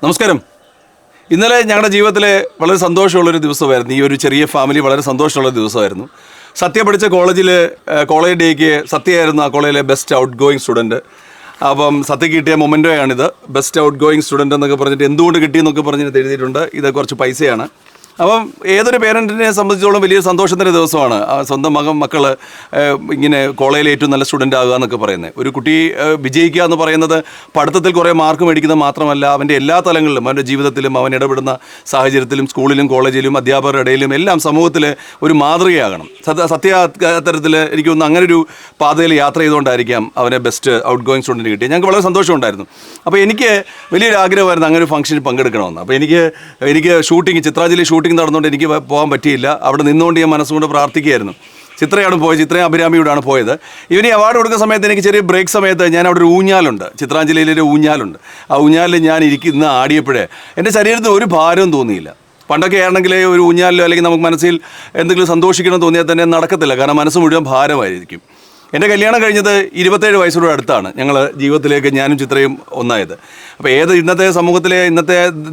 നമസ്കാരം. ഇന്നലെ ഞങ്ങളുടെ ജീവിതത്തിലെ വളരെ സന്തോഷമുള്ളൊരു ദിവസമായിരുന്നു. ഈ ഒരു ചെറിയ ഫാമിലി വളരെ സന്തോഷമുള്ള ദിവസമായിരുന്നു. സത്യ പഠിച്ച കോളേജ് ഡേക്ക് സത്യയായിരുന്നു ആ കോളേജിലെ ബെസ്റ്റ് ഔട്ട് ഗോയിങ് സ്റ്റുഡൻറ്റ്. അപ്പം സത്യക്ക് കിട്ടിയ മൊമെൻറ്റോയാണിത്. ബെസ്റ്റ് ഔട്ട് ഗോയിങ് സ്റ്റുഡൻറ്റ് എന്നൊക്കെ പറഞ്ഞിട്ട് എന്തുകൊണ്ട് കിട്ടിയെന്നൊക്കെ പറഞ്ഞിട്ട് എഴുതിയിട്ടുണ്ട്. ഇത് കുറച്ച് പൈസയാണ്. അപ്പം ഏതൊരു പേരൻറ്റിനെ സംബന്ധിച്ചോളം വലിയ സന്തോഷത്തിൻ്റെ ദിവസമാണ് സ്വന്തം മക്കൾ ഇങ്ങനെ കോളേജിൽ ഏറ്റവും നല്ല സ്റ്റുഡൻ്റ് ആകുക എന്നൊക്കെ പറയുന്നത്. ഒരു കുട്ടി വിജയിക്കുക എന്ന് പറയുന്നത് പഠിത്തത്തിൽ കുറേ മാർക്ക് മേടിക്കുന്നത് മാത്രമല്ല, അവൻ്റെ എല്ലാ തലങ്ങളിലും, അവൻ്റെ ജീവിതത്തിലും, അവൻ ഇടപെടുന്ന സാഹചര്യത്തിലും, സ്കൂളിലും കോളേജിലും അധ്യാപകരുടെ ഇടയിലും എല്ലാം സമൂഹത്തിൽ ഒരു മാതൃകയാകണം. സത്യ തരത്തിൽ എനിക്ക് തോന്നുന്നു അങ്ങനെ ഒരു പാതയിൽ യാത്ര ചെയ്തുകൊണ്ടായിരിക്കാം അവനെ ബെസ്റ്റ് ഔട്ട് ഗോയിങ് സ്റ്റുഡൻറ്റ് കിട്ടി. ഞങ്ങൾക്ക് വളരെ സന്തോഷമുണ്ടായിരുന്നു. അപ്പോൾ എനിക്ക് വലിയൊരു ആഗ്രഹമായിരുന്നു അങ്ങനെ ഒരു ഫംഗ്ഷനിൽ പങ്കെടുക്കണമെന്ന്. അപ്പോൾ എനിക്ക് ചിത്രാഞ്ജലി ഷൂട്ടിംഗ് നടന്നുകൊണ്ട് എനിക്ക് പോകാൻ പറ്റിയില്ല. അവിടെ നിന്നുകൊണ്ട് ഞാൻ മനസ്സുകൊണ്ട് പ്രാർത്ഥിക്കുകയായിരുന്നു. ചിത്രയും അഭിരാമിയോടാണ് പോയത്. ഇവന് അവാർഡ് കൊടുക്കുന്ന സമയത്ത് എനിക്ക് ചെറിയ ബ്രേക്ക് സമയത്ത് ഞാൻ അവിടെ ഒരു ഊഞ്ഞാലുണ്ട്, ചിത്രാഞ്ജലിയിലൊരു ഊഞ്ഞാലുണ്ട്. ആ ഊഞ്ഞാലിൽ ഞാൻ ഇന്ന് ആടിയപ്പോഴേ എൻ്റെ ശരീരത്തിന് ഒരു ഭാരവും തോന്നിയില്ല. പണ്ടൊക്കെ ആണെങ്കിൽ ഒരു ഊഞ്ഞാലിലോ അല്ലെങ്കിൽ നമുക്ക് മനസ്സിൽ എന്തെങ്കിലും സന്തോഷിക്കണം തോന്നിയാൽ തന്നെ നടക്കത്തില്ല, കാരണം മനസ്സ് മുഴുവൻ ഭാരമായിരിക്കും. എൻ്റെ കല്യാണം കഴിഞ്ഞത് 27 വയസ്സോട് അടുത്താണ്. ഞങ്ങൾ ജീവിതത്തിലേക്ക് ഞാനും ചിത്രയും ഒന്നായത്. അപ്പോൾ ഇന്നത്തെ സമൂഹത്തിലെ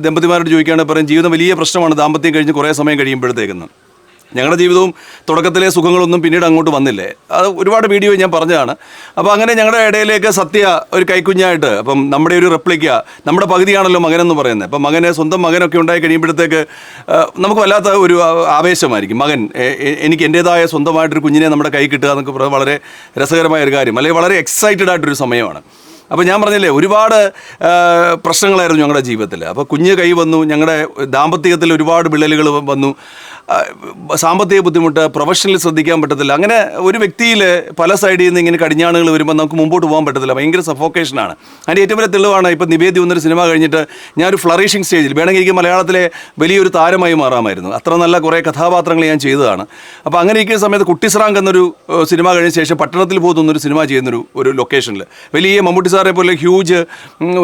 ദമ്പതിമാരോട് ചോദിക്കുകയാണെങ്കിൽ പറയും ജീവിതം വലിയ പ്രശ്നമാണ് ദാമ്പത്യം കഴിഞ്ഞ് കുറേ സമയം കഴിയുമ്പോഴത്തേക്കെന്ന്. ഞങ്ങളുടെ ജീവിതവും തുടക്കത്തിലെ സുഖങ്ങളൊന്നും പിന്നീട് അങ്ങോട്ട് വന്നില്ലേ. അത് ഒരുപാട് വീഡിയോ ഞാൻ പറഞ്ഞതാണ്. അപ്പോൾ അങ്ങനെ ഞങ്ങളുടെ ഇടയിലേക്ക് സത്യ ഒരു കൈക്കുഞ്ഞായിട്ട്, അപ്പം നമ്മുടെ ഒരു റെപ്ലിക്ക, നമ്മുടെ പകുതിയാണല്ലോ മകനെന്ന് പറയുന്നത്. അപ്പം സ്വന്തം മകനൊക്കെ ഉണ്ടായി കഴിയുമ്പോഴത്തേക്ക് നമുക്ക് വല്ലാത്ത ഒരു ആവേശമായിരിക്കും. എനിക്ക് എൻ്റേതായ സ്വന്തമായിട്ടൊരു കുഞ്ഞിനെ നമ്മുടെ കൈ കിട്ടുക എന്നൊക്കെ പറയുന്നത് വളരെ രസകരമായ ഒരു കാര്യം, അല്ലെങ്കിൽ വളരെ എക്സൈറ്റഡ് ആയിട്ടൊരു സമയമാണ്. അപ്പോൾ ഞാൻ പറഞ്ഞില്ലേ, ഒരുപാട് പ്രശ്നങ്ങളായിരുന്നു ഞങ്ങളുടെ ജീവിതത്തിൽ. അപ്പോൾ കുഞ്ഞ് കൈ വന്നു, ഞങ്ങളുടെ ദാമ്പത്യത്തിൽ ഒരുപാട് വിള്ളലുകൾ വന്നു, സാമ്പത്തിക ബുദ്ധിമുട്ട്, പ്രൊഫഷണലി ശ്രദ്ധിക്കാൻ പറ്റത്തില്ല. അങ്ങനെ ഒരു വ്യക്തിയിൽ പല സൈഡിൽ നിന്ന് ഇങ്ങനെ കടിഞ്ഞാണുകൾ വരുമ്പോൾ നമുക്ക് മുമ്പോട്ട് പോകാൻ പറ്റത്തില്ല. ഭയങ്കര സഫോക്കേഷനാണ്. അതിൻ്റെ ഏറ്റവും വലിയ തെളിവാണ് ഇപ്പോൾ നിവേദ്യ എന്നൊരു സിനിമ കഴിഞ്ഞിട്ട് ഞാനൊരു ഫ്ലറിഷിംഗ് സ്റ്റേജിൽ, വേണമെങ്കിൽ എനിക്ക് മലയാളത്തിലെ വലിയൊരു താരമായി മാറാമായിരുന്നു. അത്ര നല്ല കുറേ കഥാപാത്രങ്ങൾ ഞാൻ ചെയ്തതാണ്. അപ്പോൾ അങ്ങനെ ഇരിക്കുന്ന സമയത്ത് കുട്ടിസ്രാങ്ക് എന്നൊരു സിനിമ കഴിഞ്ഞ ശേഷം പട്ടണത്തിൽ പോകുന്നൊരു സിനിമ ചെയ്യുന്നൊരു ലൊക്കേഷനിൽ വലിയ മമ്മൂട്ടി സാറെ പോലെ ഹ്യൂജ്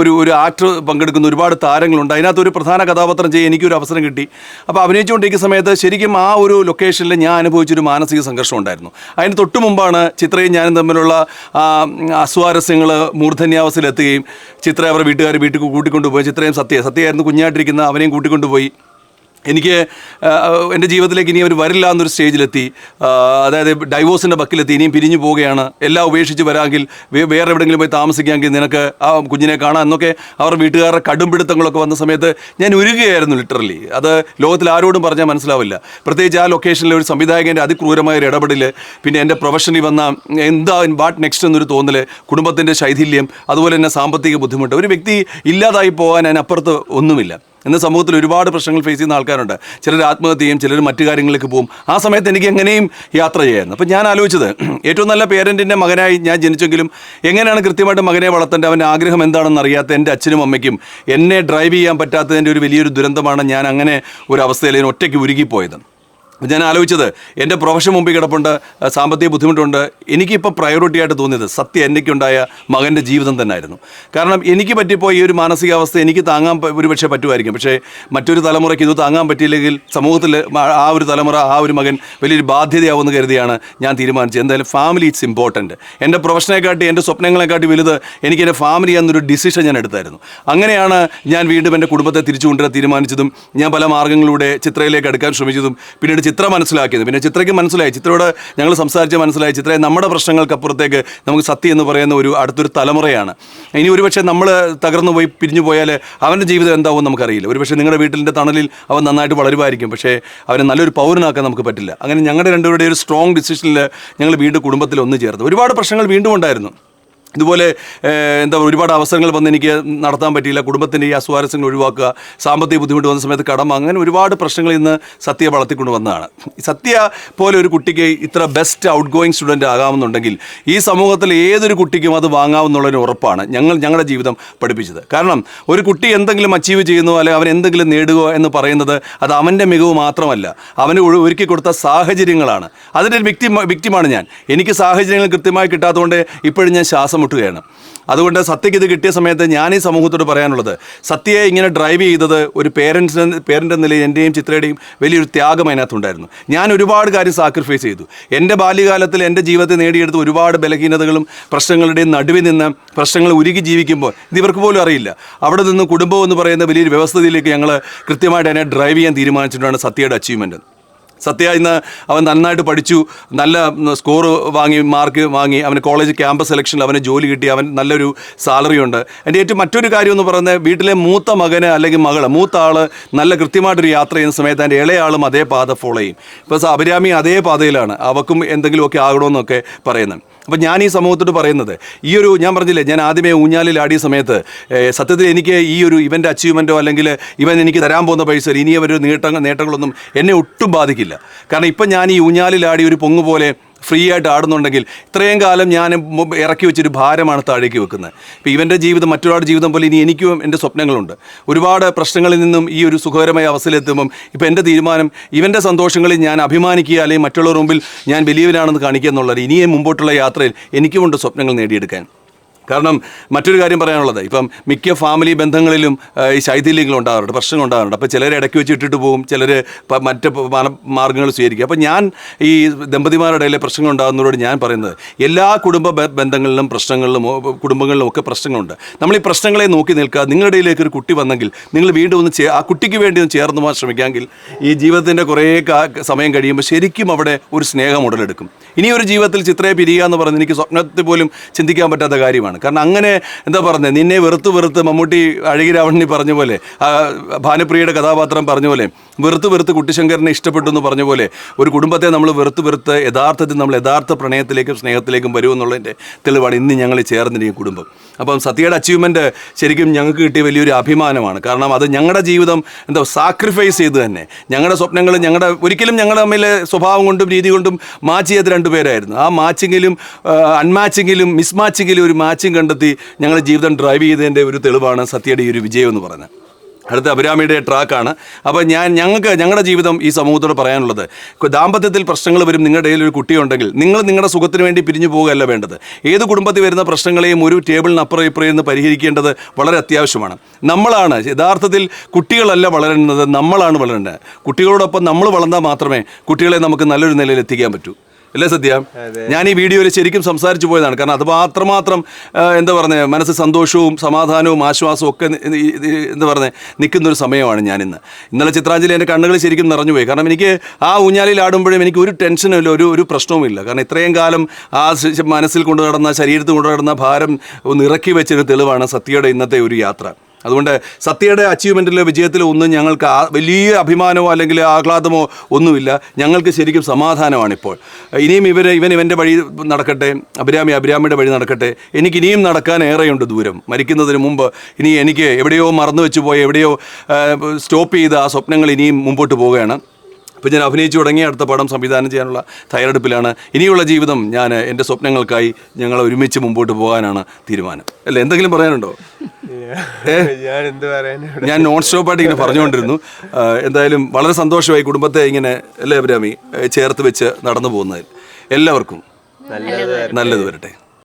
ഒരു ആക്ടർ പങ്കെടുക്കുന്ന ഒരുപാട് താരങ്ങളുണ്ട്. അതിനകത്ത് ഒരു പ്രധാന കഥാപാത്രം ചെയ്യാൻ എനിക്കൊരു അവസരം കിട്ടി. അപ്പോൾ അഭിനയിച്ചുകൊണ്ടിരിക്കുന്ന സമയത്ത് ശരിക്കും ആ ഒരു ലൊക്കേഷനിൽ ഞാൻ അനുഭവിച്ചൊരു മാനസിക സംഘർഷം ഉണ്ടായിരുന്നു. അതിന് തൊട്ട് മുമ്പാണ് ചിത്രയും ഞാനും തമ്മിലുള്ള അസ്വാരസ്യങ്ങൾ മൂർധന്യാവസ്ഥയിലെത്തുകയും ചിത്ര അവരുടെ വീട്ടിൽ കൂട്ടിക്കൊണ്ടുപോയി. ചിത്രയും സത്യമായിരുന്നു കുഞ്ഞായിട്ടിരിക്കുന്ന അവനെയും കൂട്ടിക്കൊണ്ടുപോയി. എനിക്ക് എൻ്റെ ജീവിതത്തിലേക്ക് ഇനി അവർ വരില്ല എന്നൊരു സ്റ്റേജിലെത്തി. അതായത് ഡൈവോഴ്സിൻ്റെ ബക്കിലെത്തി. ഇനിയും പിരിഞ്ഞു പോവുകയാണ്. എല്ലാം ഉപേക്ഷിച്ച് വരാമെങ്കിൽ വേറെ എവിടെയെങ്കിലും പോയി താമസിക്കാമെങ്കിൽ നിനക്ക് ആ കുഞ്ഞിനെ കാണാം എന്നൊക്കെ അവർ വീട്ടുകാരുടെ കടുംപിടുത്തങ്ങളൊക്കെ വന്ന സമയത്ത് ഞാൻ ഉരുകുകയായിരുന്നു ലിറ്ററലി. അത് ലോകത്തിൽ ആരോടും പറഞ്ഞാൽ മനസ്സിലാവില്ല. പ്രത്യേകിച്ച് ആ ലൊക്കേഷനിലെ ഒരു സംവിധായകൻ്റെ അതിക്രൂരമായ ഒരു ഇടപെടൽ, പിന്നെ എൻ്റെ പ്രൊഫഷനിൽ വന്ന വാട്ട് നെക്സ്റ്റ് എന്നൊരു തോന്നൽ, കുടുംബത്തിൻ്റെ ശൈഥില്യം, അതുപോലെ തന്നെ സാമ്പത്തിക ബുദ്ധിമുട്ട്. ഒരു വ്യക്തി ഇല്ലാതായി പോകാൻ അതിനപ്പുറത്ത് ഒന്നുമില്ല. ഇന്ന് സമൂഹത്തിൽ ഒരുപാട് പ്രശ്നങ്ങൾ ഫേസ് ചെയ്യുന്ന ആൾക്കാരുണ്ട്. ചിലർ ആത്മഹത്യ ചെയ്യും, ചിലർ മറ്റു കാര്യങ്ങളിലേക്ക് പോകും. ആ സമയത്ത് എനിക്ക് എങ്ങനെയും യാത്ര ചെയ്യായിരുന്നു. അപ്പം ഞാൻ ആലോചിച്ചത്, ഏറ്റവും നല്ല പേരൻറ്റിൻ്റെ മകനായി ഞാൻ ജനിച്ചെങ്കിലും എങ്ങനെയാണ് കൃത്യമായിട്ട് മകനെ വളർത്തേണ്ടത്, അവൻ്റെ ആഗ്രഹം എന്താണെന്ന് അറിയാത്ത എൻ്റെ അച്ഛനും അമ്മയ്ക്കും എന്നെ ഡ്രൈവ് ചെയ്യാൻ പറ്റാത്തതിൻ്റെ ഒരു വലിയൊരു ദുരന്തമാണ് ഞാൻ അങ്ങനെ ഒരു അവസ്ഥയിൽ ഒറ്റയ്ക്ക് ഉരുകിപ്പോയത്. ഞാൻ ആലോചിച്ചത്, എൻ്റെ പ്രൊഫഷൻ മുമ്പിൽ കിടപ്പുണ്ട്, സാമ്പത്തിക ബുദ്ധിമുട്ടുണ്ട്. എനിക്കിപ്പോൾ പ്രയോറിറ്റി ആയിട്ട് തോന്നിയത് എനിക്കുണ്ടായ മകൻ്റെ ജീവിതം തന്നെയായിരുന്നു. കാരണം എനിക്ക് പറ്റിപ്പോയി ഈ ഒരു മാനസികാവസ്ഥ എനിക്ക് താങ്ങാൻ ഒരുപക്ഷെ പറ്റുമായിരിക്കും. പക്ഷേ മറ്റൊരു തലമുറയ്ക്ക് ഇത് താങ്ങാൻ പറ്റിയില്ലെങ്കിൽ സമൂഹത്തിൽ ആ ഒരു തലമുറ, ആ ഒരു മകൻ വലിയൊരു ബാധ്യതയാവുമെന്ന് കരുതിയാണ് ഞാൻ തീരുമാനിച്ചത്. എന്തായാലും ഫാമിലി ഇറ്റ്സ് ഇമ്പോർട്ടൻറ്റ്. എൻ്റെ പ്രൊഫഷനെക്കാട്ടി, എൻ്റെ സ്വപ്നങ്ങളെക്കാട്ടി വലുത് എനിക്ക് എൻ്റെ ഫാമിലി എന്നൊരു ഡിസിഷൻ ഞാൻ എടുത്തായിരുന്നു. അങ്ങനെയാണ് ഞാൻ വീണ്ടും എൻ്റെ കുടുംബത്തെ തിരിച്ചു കൊണ്ടുവരാൻ തീരുമാനിച്ചതും ഞാൻ പല മാർഗ്ഗങ്ങളിലൂടെ ചിത്രയിലേക്ക് അടുക്കാൻ ശ്രമിച്ചതും പിന്നീട് ചിത്ര മനസ്സിലാക്കിയത്. പിന്നെ ചിത്രയ്ക്ക് മനസ്സിലായി, ചിത്രയോട് ഞങ്ങൾ സംസാരിച്ച് മനസ്സിലായി, ചിത്രയെ നമ്മുടെ പ്രശ്നങ്ങൾക്കപ്പുറത്തേക്ക് നമുക്ക് സത്യം എന്ന് പറയുന്ന അടുത്തൊരു തലമുറയാണ്. ഇനി ഒരുപക്ഷെ നമ്മൾ തകർന്നു പോയി പിരിഞ്ഞു പോയാൽ അവൻ്റെ ജീവിതം എന്താവും നമുക്കറിയില്ല. ഒരുപക്ഷെ നിങ്ങളുടെ വീട്ടിൻ്റെ തണലിൽ അവൻ നന്നായിട്ട് വളരുമായിരിക്കും, പക്ഷേ അവനെ നല്ലൊരു പൗരനാക്കാൻ നമുക്ക് പറ്റില്ല. അങ്ങനെ ഞങ്ങളുടെ രണ്ടുപേരുടെ ഒരു സ്ട്രോങ് ഡിസിഷനിൽ ഞങ്ങൾ വീണ്ടും കുടുംബത്തിൽ ഒന്ന് ചേർന്നു. ഒരുപാട് പ്രശ്നങ്ങൾ വീണ്ടും ഉണ്ടായിരുന്നു. ഇതുപോലെ ഒരുപാട് അവസരങ്ങൾ വന്ന് എനിക്ക് നടത്താൻ പറ്റിയില്ല. കുടുംബത്തിൻ്റെ ഈ അസ്വാരസ്യങ്ങൾ ഒഴിവാക്കുക, സാമ്പത്തിക ബുദ്ധിമുട്ട് വന്ന സമയത്ത് കടം, അങ്ങനെ ഒരുപാട് പ്രശ്നങ്ങൾ ഇന്ന് സത്യ വളർത്തിക്കൊണ്ട് വന്നതാണ്. സത്യ പോലെ ഒരു കുട്ടിക്ക് ഇത്ര ബെസ്റ്റ് ഔട്ട് ഗോയിങ് സ്റ്റുഡൻറ്റ് ആകാമെന്നുണ്ടെങ്കിൽ ഈ സമൂഹത്തിൽ ഏതൊരു കുട്ടിക്കും അത് വാങ്ങാമെന്നുള്ളൊരു ഉറപ്പാണ് ഞങ്ങളുടെ ജീവിതം പഠിപ്പിച്ചത്. കാരണം ഒരു കുട്ടി എന്തെങ്കിലും അച്ചീവ് ചെയ്യുന്നോ അല്ലെങ്കിൽ അവൻ എന്തെങ്കിലും നേടുകയോ എന്ന് പറയുന്നത് അത് അവൻ്റെ മികവ് മാത്രമല്ല, അവന് ഒരുക്കി കൊടുത്ത സാഹചര്യങ്ങളാണ്. അതിൻ്റെ ഒരു വിക്റ്റിമാണ് ഞാൻ. എനിക്ക് സാഹചര്യങ്ങൾ കൃത്യമായി കിട്ടാത്തതുകൊണ്ട് ഇപ്പോഴും ഞാൻ ശ്വാസം മുട്ടുകയാണ്. അതുകൊണ്ട് സത്യയ്ക്ക് ഇത് കിട്ടിയ സമയത്ത് ഞാൻ ഈ സമൂഹത്തോട് പറയാനുള്ളത്, സത്യയെ ഇങ്ങനെ ഡ്രൈവ് ചെയ്തത് ഒരു പേരൻ്റ് നിലയിൽ എൻ്റെയും ചിത്രയുടെയും വലിയൊരു ത്യാഗം അതിനകത്തുണ്ടായിരുന്നു. ഞാൻ ഒരുപാട് കാര്യം സാക്രിഫൈസ് ചെയ്തു. എൻ്റെ ബാല്യകാലത്തിൽ എൻ്റെ ജീവിതത്തിൽ നേടിയെടുത്ത ഒരുപാട് ബലഹീനതകളും പ്രശ്നങ്ങളുടെയും നടുവിൽ നിന്ന് പ്രശ്നങ്ങൾ ഉരുകി ജീവിക്കുമ്പോൾ ഇത് ഇവർക്ക് പോലും അറിയില്ല. അവിടെ നിന്ന് കുടുംബം എന്ന് പറയുന്ന വലിയൊരു വ്യവസ്ഥയിലേക്ക് ഞങ്ങൾ കൃത്യമായിട്ട് അതിനെ ഡ്രൈവ് ചെയ്യാൻ തീരുമാനിച്ചിട്ടാണ് സത്യയുടെ അച്ചീവ്മെൻറ്റ്. സത്യ ഇന്ന് അവൻ നന്നായിട്ട് പഠിച്ചു, നല്ല സ്കോർ മാർക്ക് വാങ്ങി, അവന് കോളേജ് ക്യാമ്പസ് സെലക്ഷനിൽ അവന് ജോലി കിട്ടി, അവൻ നല്ലൊരു സാലറി ഉണ്ട്. എൻ്റെ ഏറ്റവും മറ്റൊരു കാര്യം എന്ന് പറയുന്നത്, വീട്ടിലെ മൂത്ത മകന് അല്ലെങ്കിൽ മകള്, മൂത്ത ആൾ നല്ല കൃത്യമായിട്ടൊരു യാത്ര ചെയ്യുന്ന സമയത്ത് എൻ്റെ ഇളയ ആളും അതേ പാത ഫോളോ ചെയ്യും. ഇപ്പോൾ അഭിരാമി അതേ പാതയിലാണ്, അവക്കും എന്തെങ്കിലുമൊക്കെ ആകണമെന്നൊക്കെ പറയുന്നത്. അപ്പം ഞാൻ ഈ സമൂഹത്തോട് പറയുന്നത്, ഈ ഒരു ഞാൻ പറഞ്ഞില്ലേ, ഞാൻ ആദ്യമേ ഊഞ്ഞാലിൽ ആടിയ സമയത്ത് സത്യത്തിൽ എനിക്ക് ഈ ഒരു ഇവൻ്റെ അച്ചീവ്മെൻറ്റോ അല്ലെങ്കിൽ ഇവൻ എനിക്ക് തരാൻ പോകുന്ന പൈസ ഇനി ഒരു നേട്ടങ്ങളൊന്നും എന്നെ ഒട്ടും ബാധിക്കില്ല. കാരണം ഇപ്പം ഞാൻ ഈ ഊഞ്ഞാലിലാടി ഒരു പൊങ്ങ് പോലെ ഫ്രീ ആയിട്ട് ആടുന്നുണ്ടെങ്കിൽ ഇത്രയും കാലം ഞാൻ ഇറക്കി വെച്ചൊരു ഭാരമാണ് താഴേക്ക് വെക്കുന്നത്. ഇപ്പോൾ ഇവൻ്റെ ജീവിതം മറ്റൊരാളുടെ ജീവിതം പോലെ ഇനി എനിക്കും എൻ്റെ സ്വപ്നങ്ങളുണ്ട്. ഒരുപാട് പ്രശ്നങ്ങളിൽ നിന്നും ഈ ഒരു സുഖകരമായ അവസ്ഥയിലെത്തുമ്പം ഇപ്പോൾ എൻ്റെ തീരുമാനം ഇവൻ്റെ സന്തോഷങ്ങളിൽ ഞാൻ അഭിമാനിക്കുക, അല്ലെങ്കിൽ മറ്റുള്ളവരുടെ മുമ്പിൽ ഞാൻ വലിയവനാണെന്ന് കാണിക്കുക എന്നുള്ളത്. ഇനിയും മുമ്പോട്ടുള്ള യാത്രയിൽ എനിക്കുമുണ്ട് സ്വപ്നങ്ങൾ നേടിയെടുക്കാൻ. കാരണം മറ്റൊരു കാര്യം പറയാനുള്ളത്, ഇപ്പം മിക്ക ഫാമിലി ബന്ധങ്ങളിലും ഈ ശൈഥില്യങ്ങൾ ഉണ്ടാകാറുണ്ട്, പ്രശ്നങ്ങൾ ഉണ്ടാകാറുണ്ട്. അപ്പോൾ ചിലർ ഇടയ്ക്ക് വെച്ച് ഇട്ടിട്ട് പോകും, ചിലർ മറ്റ് മാർഗ്ഗങ്ങൾ സ്വീകരിക്കും. അപ്പോൾ ഞാൻ ഈ ദമ്പതിമാരുടെ ഇടയിലെ പ്രശ്നങ്ങൾ ഉണ്ടാകുന്നതോട് ഞാൻ പറയുന്നത്, എല്ലാ കുടുംബ ബന്ധങ്ങളിലും പ്രശ്നങ്ങളിലും കുടുംബങ്ങളിലും ഒക്കെ പ്രശ്നങ്ങളുണ്ട്. നമ്മൾ ഈ പ്രശ്നങ്ങളെ നോക്കി നിൽക്കുക. നിങ്ങളുടെ ഇടയിലേക്ക് ഒരു കുട്ടി വന്നെങ്കിൽ നിങ്ങൾ വീണ്ടും ഒന്ന് ആ കുട്ടിക്ക് വേണ്ടി ഒന്ന് ചേർന്ന് പോകാൻ ശ്രമിക്കാമെങ്കിൽ ഈ ജീവിതത്തിൻ്റെ കുറേ സമയം കഴിയുമ്പോൾ ശരിക്കും അവിടെ ഒരു സ്നേഹം ഉടലെടുക്കും. ഇനിയൊരു ജീവിതത്തിൽ ചിത്രയെ പിരിയുക എന്ന് പറയുന്നത് എനിക്ക് സ്വപ്നത്തിൽ പോലും ചിന്തിക്കാൻ പറ്റാത്ത കാര്യമാണ്. കാരണം അങ്ങനെ എന്താ പറയുന്നത്, നിന്നെ വെറുത്ത് മമ്മൂട്ടി അഴകിരാവണി പറഞ്ഞ പോലെ, ഭാനുപ്രിയയുടെ കഥാപാത്രം പറഞ്ഞ പോലെ, വെറുത്ത് കുട്ടിശങ്കരനെ ഇഷ്ടപ്പെട്ടു എന്ന് പറഞ്ഞ പോലെ, ഒരു കുടുംബത്തെ നമ്മൾ വെറുത്ത് യഥാർത്ഥത്തിൽ നമ്മൾ യഥാർത്ഥ പ്രണയത്തിലേക്കും സ്നേഹത്തിലേക്കും വരുമെന്നുള്ളതിൻ്റെ തെളിവാണ് ഇന്ന് ഞങ്ങൾ ചേർന്നിരിക്കുന്ന കുടുംബം. അപ്പം സത്യയുടെ അച്ചീവ്മെൻറ്റ് ശരിക്കും ഞങ്ങൾക്ക് കിട്ടിയ വലിയൊരു അഭിമാനമാണ്. കാരണം അത് ഞങ്ങളുടെ ജീവിതം സാക്രിഫൈസ് ചെയ്ത് തന്നെ ഞങ്ങളുടെ സ്വപ്നങ്ങൾ ഒരിക്കലും ഞങ്ങളുടെ തമ്മിലെ സ്വഭാവം കൊണ്ടും രീതി കൊണ്ടും മാച്ച് ചെയ്ത് രണ്ടുപേരായിരുന്നു. ആ മാച്ചിങ്ങിലും അൺമാച്ചിങ്ങിലും മിസ്മാച്ചിങ്ങിലും ഒരു മാച്ചിങ് കണ്ടെത്തി ഞങ്ങളുടെ ജീവിതം ഡ്രൈവ് ചെയ്തതിൻ്റെ ഒരു തെളിവാണ് സത്യയുടെ ഈ ഒരു വിജയം എന്ന് പറയുന്നത്. അടുത്ത അഭിരാമിയുടെ ട്രാക്കാണ്. അപ്പോൾ ഞങ്ങളുടെ ജീവിതം ഈ സമൂഹത്തോട് പറയാനുള്ളത്, ദാമ്പത്യത്തിൽ പ്രശ്നങ്ങൾ വരും, നിങ്ങളുടെ ഇടയിൽ ഒരു കുട്ടിയുണ്ടെങ്കിൽ നിങ്ങൾ നിങ്ങളുടെ സുഖത്തിന് വേണ്ടി പിരിഞ്ഞു പോകുകയല്ല വേണ്ടത്. ഏത് കുടുംബത്തിൽ വരുന്ന പ്രശ്നങ്ങളെയും ഒരു ടേബിളിനപ്പുറം ഇപ്പുറം നിന്ന് പരിഹരിക്കേണ്ടത് വളരെ അത്യാവശ്യമാണ്. നമ്മളാണ് യഥാർത്ഥത്തിൽ കുട്ടികളല്ല വളരുന്നത്, നമ്മളാണ് വളരേണ്ടത്. കുട്ടികളോടൊപ്പം നമ്മൾ വളർന്നാൽ മാത്രമേ കുട്ടികളെ നമുക്ക് നല്ലൊരു നിലയിൽ എത്തിക്കാൻ പറ്റൂ. അല്ലേ സത്യ? ഞാൻ ഈ വീഡിയോയിൽ ശരിക്കും സംസാരിച്ചു പോയതാണ്. കാരണം അത് അത്രമാത്രം എന്താ പറയുന്നത്, മനസ്സ് സന്തോഷവും സമാധാനവും ആശ്വാസവും ഒക്കെ എന്താ പറയുന്നത് നിൽക്കുന്നൊരു സമയമാണ് ഞാനിന്ന്. ഇന്നലെ ചിത്രാഞ്ജലി എൻ്റെ കണ്ണുകൾ ശരിക്കും നിറഞ്ഞുപോയി. കാരണം എനിക്ക് ആ ഊഞ്ഞാലിൽ ആടുമ്പോഴും എനിക്ക് ഒരു ടെൻഷനും ഇല്ല, ഒരു പ്രശ്നവുമില്ല. കാരണം ഇത്രയും കാലം ആ മനസ്സിൽ കൊണ്ടു നടന്ന, ശരീരത്തിൽ കൊണ്ടു നടന്ന ഭാരം ഒന്ന് ഇറക്കി വെച്ചൊരു തെളിവാണ് സത്യയുടെ ഇന്നത്തെ ഒരു യാത്ര. അതുകൊണ്ട് സത്യയുടെ അച്ചീവ്മെൻറ്റിലെ വിജയത്തിലോ ഒന്നും ഞങ്ങൾക്ക് വലിയ അഭിമാനമോ അല്ലെങ്കിൽ ആഹ്ലാദമോ ഒന്നുമില്ല. ഞങ്ങൾക്ക് ശരിക്കും സമാധാനമാണിപ്പോൾ. ഇനിയും ഇവൻ്റെ വഴി നടക്കട്ടെ, അഭിരാമിയുടെ വഴി നടക്കട്ടെ. എനിക്കിനിയും നടക്കാൻ ഏറെയുണ്ട് ദൂരം. മരിക്കുന്നതിന് മുമ്പ് ഇനി എനിക്ക് എവിടെയോ മറന്നു വെച്ച് പോയ, എവിടെയോ സ്റ്റോപ്പ് ചെയ്ത ആ സ്വപ്നങ്ങൾ ഇനിയും മുമ്പോട്ട് പോവുകയാണ്. ഇപ്പോൾ ഞാൻ അഭിനയിച്ചു തുടങ്ങി, അടുത്ത പടം സംവിധാനം ചെയ്യാനുള്ള തയ്യാറെടുപ്പിലാണ്. ഇനിയുള്ള ജീവിതം ഞാൻ എൻ്റെ സ്വപ്നങ്ങൾക്കായി ഞങ്ങൾ ഒരുമിച്ച് മുമ്പോട്ട് പോകാനാണ് തീരുമാനം. അല്ലേ, എന്തെങ്കിലും പറയാനുണ്ടോ? ഞാൻ നോൺ സ്റ്റോപ്പായിട്ട് ഇങ്ങനെ പറഞ്ഞുകൊണ്ടിരുന്നു. എന്തായാലും വളരെ സന്തോഷമായി കുടുംബത്തെ ഇങ്ങനെ അല്ലേ അഭിരാമി ചേർത്ത് വെച്ച് നടന്നു പോകുന്നതിൽ. എല്ലാവർക്കും നല്ലത് വരട്ടെ.